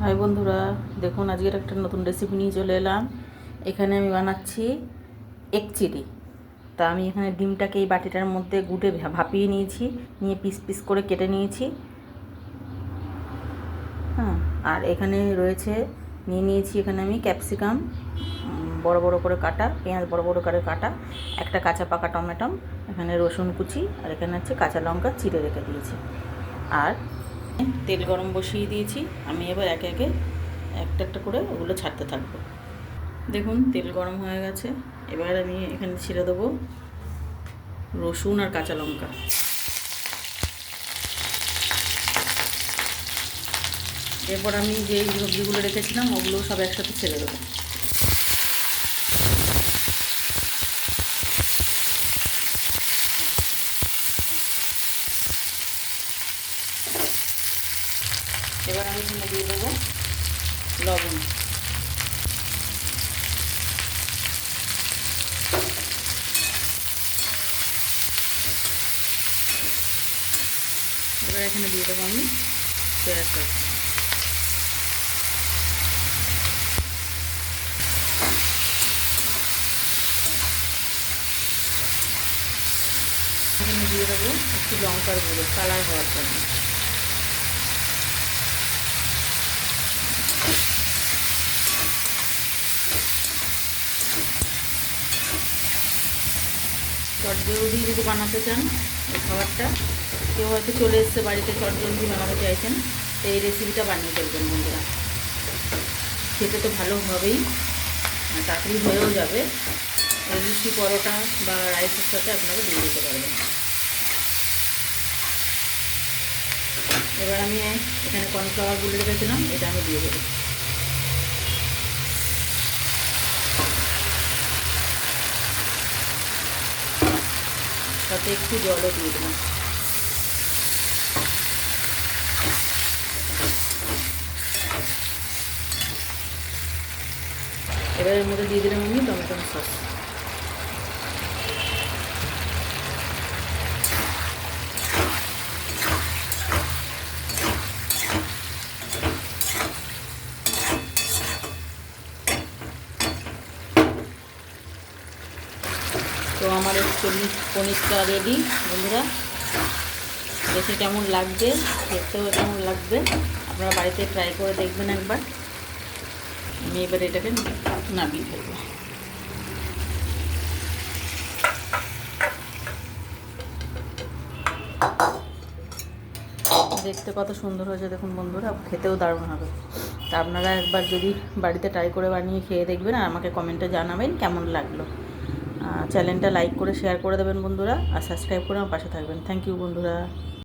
High বন্ধুরা, দেখুন আজকের একটা নতুন রেসিপি নিয়ে চলে এলাম। এখানে আমি বানাচ্ছি এগ চিলি। তা আমি এখানে ডিমটাকে এই বাটিটার মধ্যে গুটে ভাপিয়ে নিয়েছি, নিয়ে পিস পিস করে কেটে নিয়েছি। হ্যাঁ, আর এখানে রয়েছে নিয়েছি এখানে আমি ক্যাপসিকাম বড় বড় করে কাটা, পেঁয়াজ বড় বড় করে কাটা, একটা কাঁচা পাকা টমেটো, এখানে রসুন কুচি, আর এখানে হচ্ছে কাঁচা লঙ্কা চিড়ে রেখে দিয়েছি। আর তেল গরম বসিয়ে দিয়েছি। আমি এবার একে একে একটা একটা করে ওগুলো ছাড়তে থাকবো। দেখুন তেল গরম হয়ে গেছে। এবার আমি এখানে ছেড়ে দেবো রসুন আর কাঁচা লঙ্কা। এরপর আমি যে সবজিগুলো রেখেছিলাম ওগুলো সব একসাথে ছেড়ে দেবো। এবার আমি এখানে দিয়ে দেবো লবণ। এবার এখানে দিয়ে দেবো আমি সয়া সস। এখানে দিয়ে দেবো একটু লঙ্কার গুঁড়ো কালার হওয়ার জন্য। চটজলদি যদি বানাতে চান এই খাবারটা, কেউ হয়তো চলে এসছে বাড়িতে, চটজলদি বানাতে চাইছেন, তো এই রেসিপিটা বানিয়ে ফেলবেন বন্ধুরা। খেতে তো ভালো হবেই, তাড়াতাড়ি হয়েও যাবে। লুচি পরোটা বা রাইসের সাথে আপনারা দিয়ে দিতে পারবেন। এবার আমি এখানে কর্নফ্লাওয়ার গুলে রেখেছিলাম, এটা আমি দিয়ে দেবো। সাথে একটু জলও দিয়ে দিলাম। এবার এর মধ্যে দিয়ে দিলাম আমি টমেটো সস। তো আমার পনিরটা রেডি বন্ধুরা। দেখে কেমন লাগবে, খেতেও কেমন লাগবে, আপনারা বাড়িতে ট্রাই করে দেখবেন একবার। আমি এবার এটাকে নামিয়ে ফেলবো। দেখতে কত সুন্দর হয়েছে দেখুন বন্ধুরা, খেতেও দারুণ হবে। তা আপনারা একবার যদি বাড়িতে ট্রাই করে বানিয়ে খেয়ে দেখবেন আর আমাকে কমেন্টে জানাবেন কেমন লাগলো। চ্যানেলটা লাইক করে শেয়ার করে দেবেন বন্ধুরা, আর সাবস্ক্রাইব করে আমার পাশে থাকবেন। থ্যাংক ইউ বন্ধুরা।